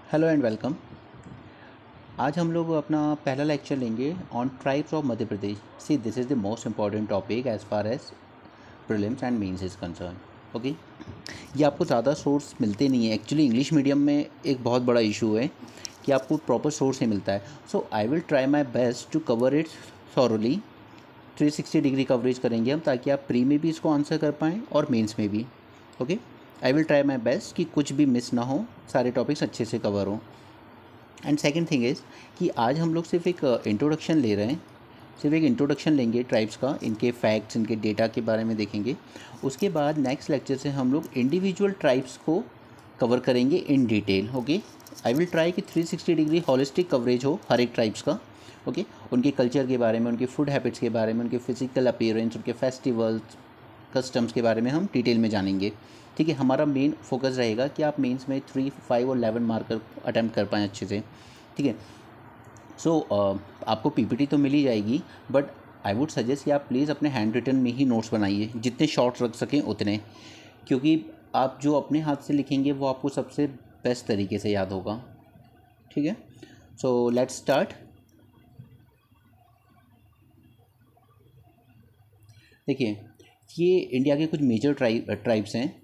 Hello and welcome. आज हम लोग अपना पहला लेक्चर लेंगे on tribes of Madhya Pradesh. See this is the most important topic as far as prelims and mains is concern. Okay, ये आपको ज़्यादा सोर्स मिलते नहीं है। एक्चुअली इंग्लिश मीडियम में एक बहुत बड़ा इशू है कि आपको प्रॉपर सोर्स नहीं मिलता है। So I will try my best to cover it thoroughly. 360 degree coverage करेंगे हम, ताकि आप प्री में भी इसको आंसर कर पाएँ और मेंस में भी। Okay, I will try my best कि कुछ भी मिस ना हो, सारे टॉपिक्स अच्छे से कवर हों। एंड सेकेंड थिंग इज़ कि आज हम लोग सिर्फ एक इंट्रोडक्शन ले रहे हैं, सिर्फ एक इंट्रोडक्शन लेंगे ट्राइब्स का, इनके फैक्ट्स, इनके डेटा के बारे में देखेंगे। उसके बाद नेक्स्ट लेक्चर से हम लोग इंडिविजुअल ट्राइब्स को कवर करेंगे in detail. Okay, I will try कि 360 डिग्री हॉलिस्टिक कवरेज हो हर एक ट्राइब्स का। ओके, उनके कल्चर के बारे में, उनके फूड हैबिट्स के बारे में, उनके फिजिकल अपीयरेंस, उनके फेस्टिवल्स, कस्टम्स के बारे में हम डिटेल में जानेंगे। ठीक है, हमारा मेन फोकस रहेगा कि आप मेंस में 3, 5 और 11 मार्कर अटैम्प्ट कर पाएँ अच्छे से। ठीक है, सो आपको पीपीटी तो मिल ही जाएगी, बट आई वुड सजेस्ट कि आप प्लीज़ अपने हैंड रिटन में ही नोट्स बनाइए, जितने शॉर्ट रख सकें उतने, क्योंकि आप जो अपने हाथ से लिखेंगे वो आपको सबसे बेस्ट तरीके से याद होगा। ठीक है, सो लेट्स स्टार्ट। देखिए, ये इंडिया के कुछ मेजर ट्राइब्स हैं,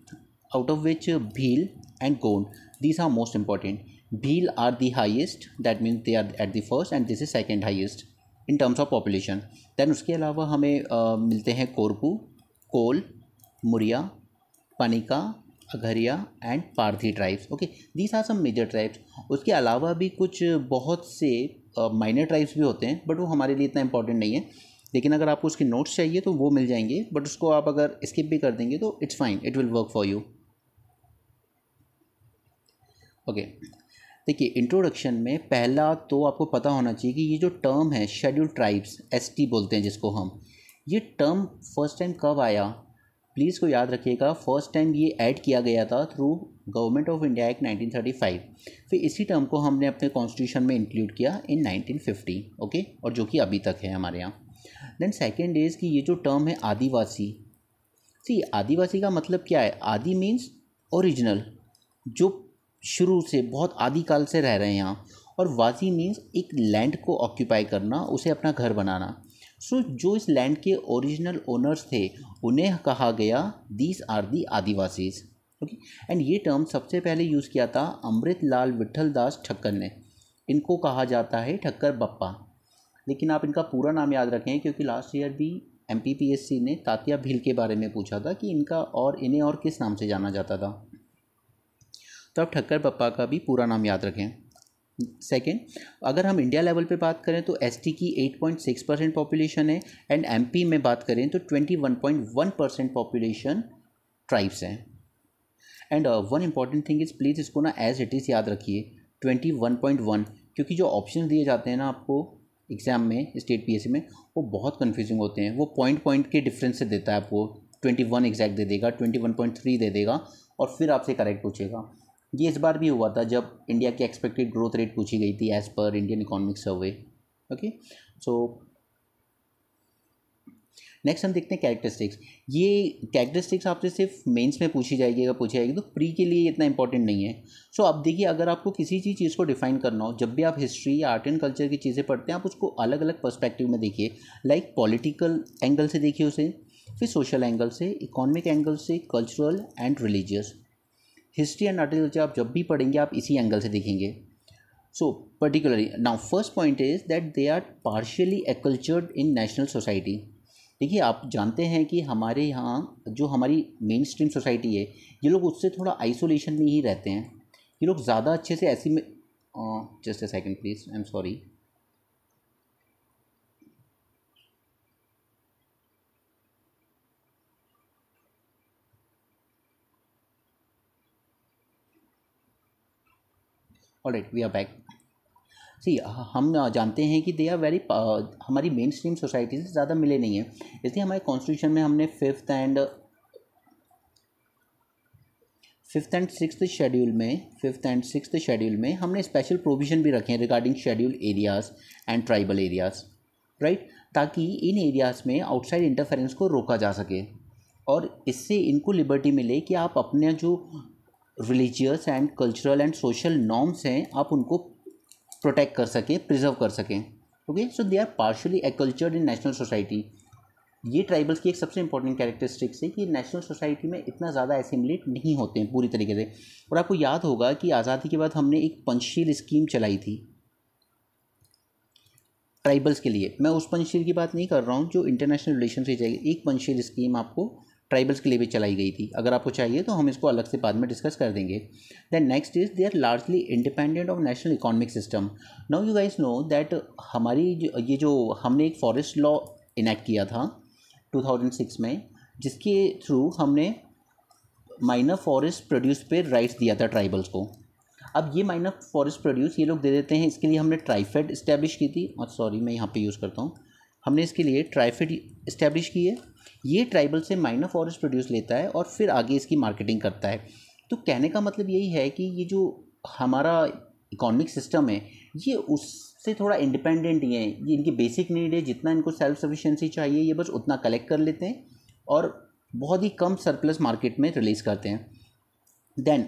out of which Bhil and Gond, these are most important. Bhil are the highest, that means they are at the first, and this is second highest in terms of population. Then उसके अलावा हमें मिलते हैं Korku, Kol, Muria, Panika, Agharia and Pardhi tribes. Okay, these are some major tribes. उसके अलावा भी कुछ बहुत से माइनर ट्राइब्स भी होते हैं, बट वो हमारे लिए इतना इंपॉर्टेंट नहीं है। लेकिन अगर आपको उसके नोट्स चाहिए तो वो मिल जाएंगे, बट उसको आप अगर स्किप भी कर देंगे तो it's fine, it will work for you. Okay, देखिए, इंट्रोडक्शन में पहला तो आपको पता होना चाहिए कि ये जो टर्म है शेड्यूल्ड ट्राइब्स, एसटी बोलते हैं जिसको हम, ये टर्म फर्स्ट टाइम कब आया, प्लीज़ को याद रखिएगा। फर्स्ट टाइम ये ऐड किया गया था through government of India act 1935। फिर इसी टर्म को हमने अपने कॉन्स्टिट्यूशन में इंक्लूड किया इन 1950। ओके, और जो कि अभी तक है हमारे यहाँ। देन सेकेंड इज़ कि ये जो टर्म है आदिवासी, सी आदिवासी का मतलब क्या है? आदि मीन्स ओरिजिनल, जो शुरू से बहुत आदिकाल से रह रहे हैं यहाँ, और वासी मीन्स एक लैंड को ऑक्यूपाई करना, उसे अपना घर बनाना। सो जो इस लैंड के ओरिजिनल ओनर्स थे उन्हें कहा गया दीज आर दी आदिवासीज। ओके, एंड ये टर्म सबसे पहले यूज़ किया था अमृत लाल विट्ठल दास ठक्कर ने। इनको कहा जाता है ठक्कर बप्पा, लेकिन आप इनका पूरा नाम याद रखें, क्योंकि लास्ट ईयर भी MPPSC ने तात्या भील के बारे में पूछा था कि इनका और इन्हें और किस नाम से जाना जाता था। तो आप ठक्कर बप्पा का भी पूरा नाम याद रखें। सेकेंड, अगर हम इंडिया लेवल पे बात करें तो ST की 8.6% पॉपुलेशन है, एंड MP में बात करें तो 21.1% पॉपुलेशन ट्राइब्स हैं। And one important thing is, please इसको ना एज इट इज़ याद रखिए, 21.1, क्योंकि जो ऑप्शन दिए जाते हैं ना आपको एग्ज़ाम में, स्टेट PSC में, वो बहुत कन्फ्यूजिंग होते हैं। वो पॉइंट के डिफरेंस से देता है आपको। 21 एग्जैक्ट दे देगा, 21.3 दे देगा, और फिर आपसे करेक्ट पूछेगा। ये इस बार भी हुआ था जब इंडिया की एक्सपेक्टेड ग्रोथ रेट पूछी गई थी as per Indian economic survey. Okay, so next हम देखते हैं कैरेक्टरिस्टिक्स। ये कैरेक्टरिस्टिक्स आपसे सिर्फ मेंस में पूछी जाएगी, अगर पूछी जाएगी तो प्री के लिए इतना इंपॉर्टेंट नहीं है। सो अब देखिए, अगर आपको किसी चीज़ को डिफाइन करना हो, जब भी आप हिस्ट्री या आर्ट एंड कल्चर की चीज़ें पढ़ते हैं, आप उसको अलग अलग पर्सपेक्टिव में देखिए। लाइक पॉलिटिकल एंगल से देखिए उसे, फिर सोशल एंगल से, इकोनॉमिक एंगल से, cultural and religious. History and art and culture आप जब भी पढ़ेंगे आप इसी एंगल से देखेंगे। So particularly now first point is that they are partially acculturated in national society. देखिए, आप जानते हैं कि हमारे यहाँ जो हमारी मेन स्ट्रीम सोसाइटी है, ये लोग उससे थोड़ा आइसोलेशन में ही रहते हैं। ये लोग ज़्यादा अच्छे से ऐसी में, just a second please, I am sorry. Alright, we are back. See हम जानते हैं कि दे आर वेरी, हमारी मेन स्ट्रीम सोसाइटी से ज़्यादा मिले नहीं हैं, इसलिए हमारे कॉन्स्टिट्यूशन में हमने फिफ्थ एंड सिक्स्थ शेड्यूल में हमने स्पेशल प्रोविज़न भी रखे हैं regarding schedule areas and tribal areas, right, ताकि इन एरियाज़ में आउटसाइड इंटरफेरेंस को रोका जा सके, और इससे इनको लिबर्टी मिले कि आप अपने जो religious and cultural and social norms हैं आप उनको प्रोटेक्ट कर सकें, प्रिजर्व कर सकें। Okay, so they are partially acculturated in national society. ये ट्राइबल्स की एक सबसे इंपॉर्टेंट कैरेक्टरिस्टिक्स है कि नेशनल सोसाइटी में इतना ज़्यादा एसिमुलेट नहीं होते हैं पूरी तरीके से। और आपको याद होगा कि आज़ादी के बाद हमने एक पंचशील स्कीम चलाई थी ट्राइबल्स के लिए। मैं उस पंचशील की बात नहीं कर रहा हूँ जो इंटरनेशनल रिलेशन से जाएगी, एक पंचशील स्कीम आपको ट्राइबल्स के लिए भी चलाई गई थी। अगर आपको चाहिए तो हम इसको अलग से बाद में डिस्कस कर देंगे। Then next is they are largely independent of national economic system. Now you guys know that हमारी ये जो हमने एक फॉरेस्ट लॉ इनेक्ट किया था 2006 में, जिसके थ्रू हमने माइनर फॉरेस्ट प्रोड्यूस पे राइट्स दिया था ट्राइबल्स को। अब ये माइनर फॉरेस्ट प्रोड्यूस ये लोग दे देते हैं, इसके लिए हमने ट्राइफेड इस्टेब्लिश की थी। और सॉरी मैं यहाँ पे यूज़ करता हूँ, हमने इसके लिए ट्राइफेड इस्टेब्लिश की है। ये ट्राइबल से माइनर फॉरेस्ट प्रोड्यूस लेता है और फिर आगे इसकी मार्केटिंग करता है। तो कहने का मतलब यही है कि ये जो हमारा इकोनॉमिक सिस्टम है ये उससे थोड़ा इंडिपेंडेंट ही है। ये इनकी बेसिक नीड है, जितना इनको सेल्फ सफिशिएंसी चाहिए ये बस उतना कलेक्ट कर लेते हैं और बहुत ही कम सरप्लस मार्केट में रिलीज़ करते हैं। Then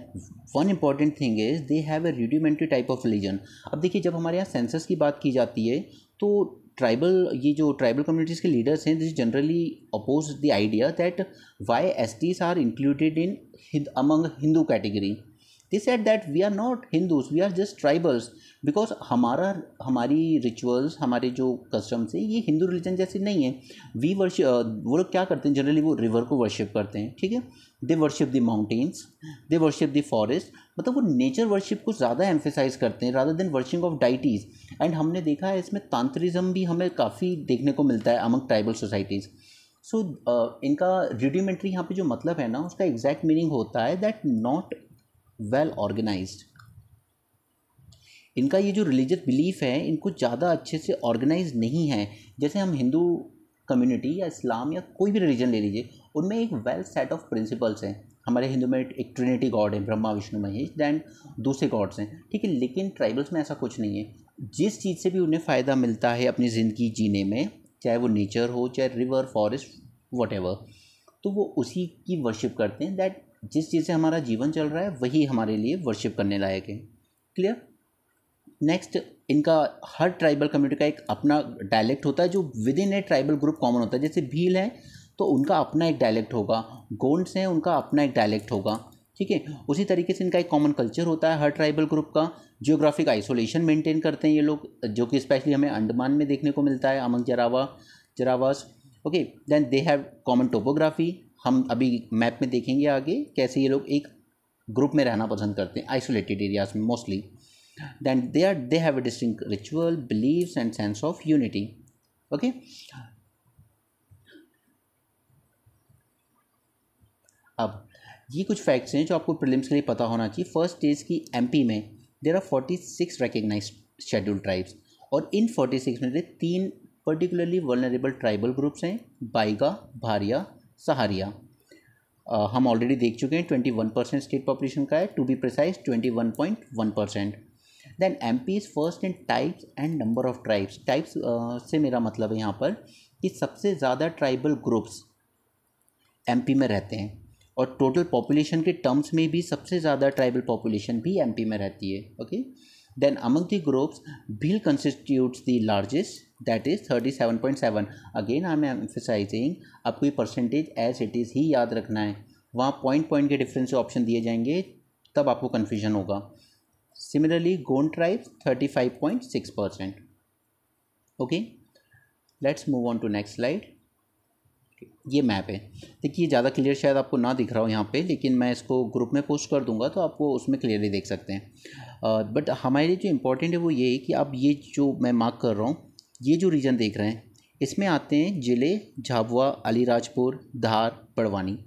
one important thing is they have a rudimentary type of religion. अब देखिए जब हमारे यहाँ सेंसस की बात की जाती है तो ये जो ट्राइबल कम्युनिटीज़ के लीडर्स हैं this generally oppose the idea that why STs are included in among Hindu category. They said that we are not Hindus, we are just tribals, because हमारी रिचुअल्स, हमारे जो कस्टम्स हैं ये हिंदू रिलीजन जैसे नहीं है। वी वर्शिप, वो लोग क्या करते हैं जनरली, वो रिवर को वर्शिप करते हैं, ठीक है। They worship the mountains, they worship the forest, मतलब वो नेचर वर्शिप को ज़्यादा एम्फेसाइज करते हैं rather than वर्शिंग of deities. And हमने देखा है इसमें तांत्रिज्म भी हमें काफ़ी देखने को मिलता है अमंग ट्राइबल सोसाइटीज़। सो इनका रूडिमेंट्री यहाँ पे जो मतलब है ना उसका एग्जैक्ट मीनिंग होता है दैट नॉट वेल ऑर्गेनाइज्ड। इनका ये जो रिलीजियस बिलीफ है इनको ज़्यादा अच्छे से ऑर्गेनाइज नहीं है। जैसे हम हिंदू कम्युनिटी या इस्लाम या कोई भी रिलीजन ले लीजिए, उनमें एक वेल सेट ऑफ प्रिंसिपल्स हैं। हमारे हिंदू में एक ट्रिनिटी गॉड है, ब्रह्मा विष्णु महेश, दैन दूसरे गॉड्स हैं, ठीक है। लेकिन ट्राइबल्स में ऐसा कुछ नहीं है। जिस चीज़ से भी उन्हें फ़ायदा मिलता है अपनी ज़िंदगी जीने में, चाहे वो नेचर हो, चाहे रिवर, फॉरेस्ट, वॉटेवर, तो वो उसी की वर्शिप करते हैं। दैट जिस चीज़ से हमारा जीवन चल रहा है वही हमारे लिए वर्शिप करने लायक है। क्लियर। नेक्स्ट, इनका हर ट्राइबल कम्युनिटी का एक अपना डायलेक्ट होता है जो with in a tribal group common होता है। जैसे भील है तो उनका अपना एक डायलेक्ट होगा, गोंड्स हैं उनका अपना एक डायलेक्ट होगा, ठीक है। उसी तरीके से इनका एक कॉमन कल्चर होता है हर ट्राइबल ग्रुप का। जियोग्राफिक आइसोलेशन मेंटेन करते हैं ये लोग, जो कि स्पेशली हमें अंडमान में देखने को मिलता है among Jarawas. Okay, then they have common topography. हम अभी मैप में देखेंगे आगे कैसे ये लोग एक ग्रुप में रहना पसंद करते हैं आइसोलेटेड एरियाज में mostly. Then they have a distinct ritual, beliefs and sense of unity. Okay. अब ये कुछ फैक्ट्स हैं जो आपको प्रीलिम्स के लिए पता होना चाहिए। फर्स्ट स्टेज की एमपी में there are 46 recognized scheduled tribes और इन 46 में से 3 पर्टिकुलरली वल्नरेबल ट्राइबल ग्रुप्स हैं, बाइगा, भारिया, सहारिया। हम ऑलरेडी देख चुके हैं 21% स्टेट पॉपुलेशन का है, to be precise 21.1%। Then MP is first in types and number of tribes. Types से मेरा मतलब है यहाँ पर कि सबसे ज़्यादा ट्राइबल ग्रुप्स एमपी में रहते हैं और टोटल पॉपुलेशन के टर्म्स में भी सबसे ज़्यादा ट्राइबल पॉपुलेशन भी एमपी में रहती है। Okay, then among the groups Bhil constitutes the largest, that is 37.7। Again I am emphasizing, आपको ये परसेंटेज एज इट इज़ ही याद रखना है। वहाँ पॉइंट के डिफरेंस से ऑप्शन दिए जाएंगे तब आपको कन्फ्यूजन होगा। Similarly, Gond tribes 35.6%. Okay, let's move on to next slide. ये मैप है, देखिए ज़्यादा क्लियर शायद आपको ना दिख रहा हो यहाँ पे, लेकिन मैं इसको ग्रुप में पोस्ट कर दूंगा तो आपको उसमें क्लियरली देख सकते हैं। बट हमारे लिए जो इम्पोर्टेंट है वो ये है कि आप ये जो मैं मार्क कर रहा हूँ, ये जो रीजन देख रहे हैं इसमें आते हैं जिले झाबुआ, अलीराजपुर, धार, बड़वानी।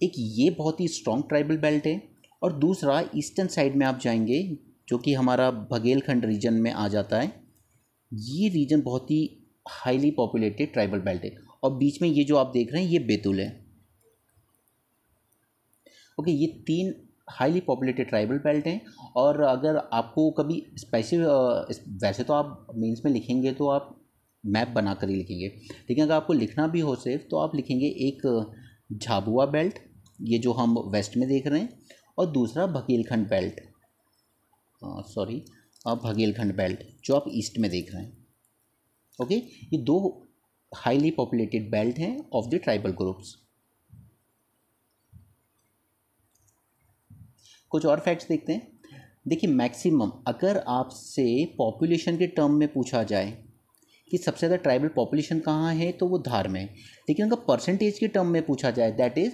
एक ये बहुत ही स्ट्रॉन्ग ट्राइबल बेल्ट है और दूसरा ईस्टर्न साइड में आप जाएंगे जो कि हमारा बघेलखंड रीजन में आ जाता है। ये रीजन बहुत ही हाईली पॉपुलेटेड ट्राइबल बेल्ट है और बीच में ये जो आप देख रहे हैं ये बैतूल है। ओके, ये 3 हाईली पॉपुलेटेड ट्राइबल बेल्ट हैं। और अगर आपको कभी स्पेसिफिक, वैसे तो आप मेंस में लिखेंगे तो आप मैप बना कर ही लिखेंगे, लेकिन अगर आपको लिखना भी हो सिर्फ तो आप लिखेंगे एक झाबुआ बेल्ट, ये जो हम वेस्ट में देख रहे हैं, और दूसरा बघेलखंड बेल्ट, बघेलखंड बेल्ट जो आप ईस्ट में देख रहे हैं। ओके, ये दो हाईली पॉपुलेटेड बेल्ट हैं ऑफ द ट्राइबल ग्रुप्स। कुछ और फैक्ट्स देखते हैं। देखिए, मैक्सिमम अगर आपसे पॉपुलेशन के टर्म में पूछा जाए कि सबसे ज़्यादा ट्राइबल पॉपुलेशन कहाँ है, तो वो धार में है। लेकिन अगर परसेंटेज के टर्म में पूछा जाए, दैट इज़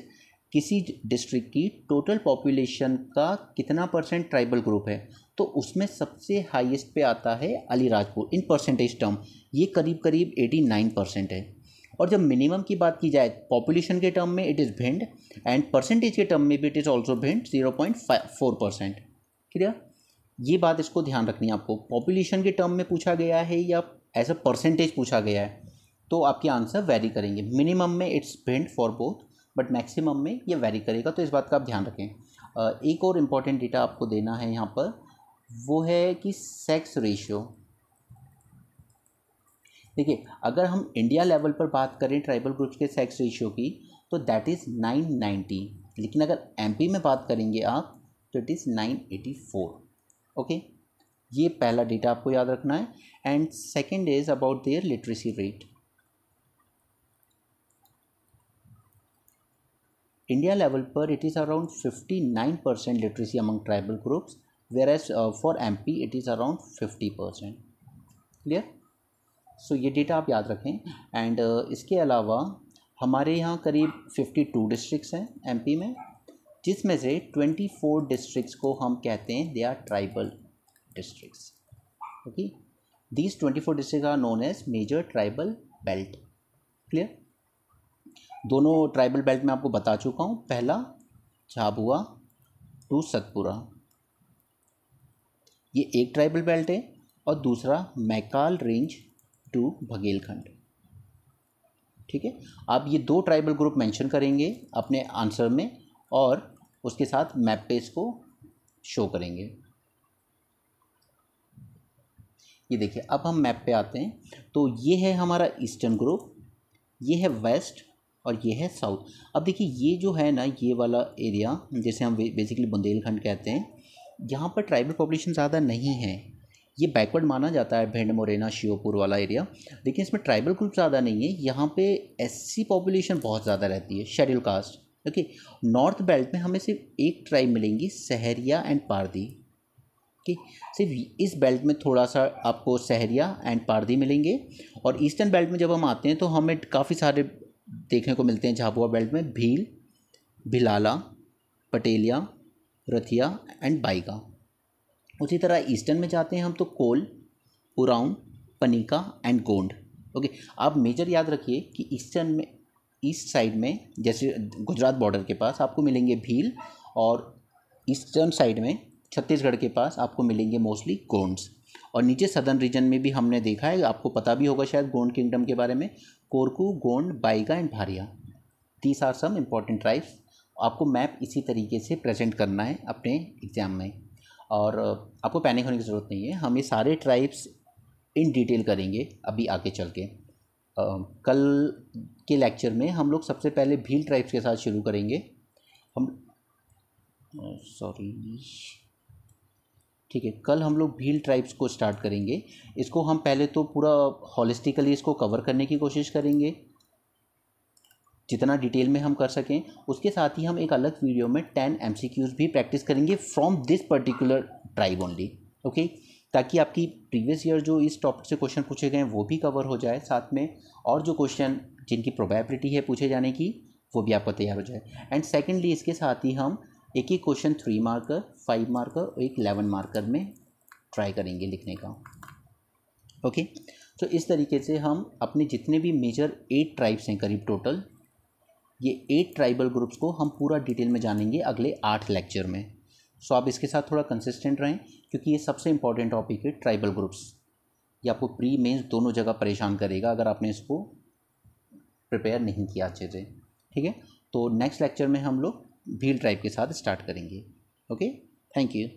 किसी डिस्ट्रिक्ट की टोटल पॉपुलेशन का कितना परसेंट ट्राइबल ग्रुप है, तो उसमें सबसे हाईएस्ट पे आता है अलीराजपुर इन परसेंटेज टर्म। ये करीब करीब 89% है। और जब मिनिमम की बात की जाए पॉपुलेशन के टर्म में, it is Bhind, and percentage के टर्म में भी it is also Bhind 0.4%। Clear? ये बात इसको ध्यान रखनी है आपको। पॉपुलेशन के टर्म में पूछा गया है या एज अ परसेंटेज पूछा गया है, तो आपके आंसर वेरी करेंगे। मिनिमम में it's Bhind for both, but maximum में ये वेरी करेगा, तो इस बात का आप ध्यान रखें। एक और इम्पॉर्टेंट डेटा आपको देना है यहाँ पर, वो है कि सेक्स रेशियो। देखिए, अगर हम इंडिया लेवल पर बात करें ट्राइबल ग्रुप्स के सेक्स रेशियो की, तो दैट इज़ 990, लेकिन अगर एमपी में बात करेंगे आप तो इट इज़ 984। ओके, ये पहला डेटा आपको याद रखना है। And second is about their literacy rate. India level पर it is around 59% literacy among tribal groups, whereas for MP it is around 50%। Clear? So ये डेटा आप याद रखें। एंड इसके अलावा हमारे यहाँ करीब 52 डिस्ट्रिक्ट्स हैं MP में, जिसमें से 24 डिस्ट्रिक्ट्स को हम कहते हैं they are tribal districts. Okay, these 24 district are known as major tribal belt. Clear? दोनों ट्राइबल बेल्ट में आपको बता चुका हूँ। पहला झाबुआ टू सतपुरा, ये एक ट्राइबल बेल्ट है, और दूसरा मैकाल रेंज टू बघेलखंड। ठीक है, आप ये दो ट्राइबल ग्रुप मेंशन करेंगे अपने आंसर में, और उसके साथ मैप पे इसको शो करेंगे। ये देखिए, अब हम मैप पे आते हैं, तो ये है हमारा ईस्टर्न ग्रुप, ये है वेस्ट, और ये है साउथ। अब देखिए, ये जो है ना, ये वाला एरिया जैसे हम बेसिकली बुंदेलखंड कहते हैं, यहाँ पर ट्राइबल पॉपुलेशन ज़्यादा नहीं है। ये बैकवर्ड माना जाता है, भिंड, मुरैना, श्योपुर वाला एरिया, लेकिन इसमें ट्राइबल ग्रुप ज़्यादा नहीं है। यहाँ पे एससी पॉपुलेशन बहुत ज़्यादा रहती है, schedule caste. Okay, north belt में हमें सिर्फ एक ट्राइब मिलेंगी, सहरिया एंड पारदी। ओके, सिर्फ इस बेल्ट में थोड़ा सा आपको सहरिया एंड पारदी मिलेंगे। और ईस्टर्न बेल्ट में जब हम आते हैं तो हमें काफ़ी सारे देखने को मिलते हैं। झाबुआ बेल्ट में भील, भिलाला, पटेलिया, रथिया एंड बाइगा। उसी तरह ईस्टर्न में जाते हैं हम तो कोल, उराउन, पनिका एंड गोंड। ओके, आप मेजर याद रखिए कि ईस्टर्न में, ईस्ट साइड में जैसे गुजरात बॉर्डर के पास आपको मिलेंगे भील, और ईस्टर्न साइड में छत्तीसगढ़ के पास आपको मिलेंगे मोस्टली गोंड्स। और नीचे सदर्न रीजन में भी हमने देखा है, आपको पता भी होगा शायद गोंड किंगडम के बारे में, Korku, Gond, Baiga and Bharia. These are some important tribes. आपको मैप इसी तरीके से प्रेजेंट करना है अपने एग्ज़ाम में, और आपको पैनिक होने की ज़रूरत नहीं है। हम ये सारे ट्राइब्स इन डिटेल करेंगे अभी आगे चल के। कल के लेक्चर में हम लोग सबसे पहले भील ट्राइब्स के साथ शुरू करेंगे। हम ठीक है, कल हम लोग भील ट्राइब्स को स्टार्ट करेंगे। इसको हम पहले तो पूरा हॉलिस्टिकली इसको कवर करने की कोशिश करेंगे जितना डिटेल में हम कर सकें। उसके साथ ही हम एक अलग वीडियो में 10 MCQs भी प्रैक्टिस करेंगे from this particular tribe only. Okay, ताकि आपकी प्रीवियस ईयर जो इस टॉपिक से क्वेश्चन पूछे गए हैं वो भी कवर हो जाए, साथ में और जो क्वेश्चन जिनकी प्रोबेबिलिटी है पूछे जाने की वो भी आपका तैयार हो जाए। एंड सेकेंडली, इसके साथ ही हम एक ही क्वेश्चन 3 मार्कर, 5 मार्कर और एक 11 मार्कर में ट्राई करेंगे लिखने का। ओके, तो इस तरीके से हम अपने जितने भी मेजर 8 ट्राइब्स हैं करीब टोटल, ये 8 ट्राइबल ग्रुप्स को हम पूरा डिटेल में जानेंगे अगले 8 लेक्चर में। सो आप इसके साथ थोड़ा कंसिस्टेंट रहें, क्योंकि ये सबसे इंपॉर्टेंट टॉपिक है ट्राइबल ग्रुप्स। ये आपको प्री मेंस दोनों जगह परेशान करेगा अगर आपने इसको प्रिपेयर नहीं किया अच्छे से। ठीक है, तो नेक्स्ट लेक्चर में हम लोग भील ट्राइब के साथ स्टार्ट करेंगे। Okay, thank you.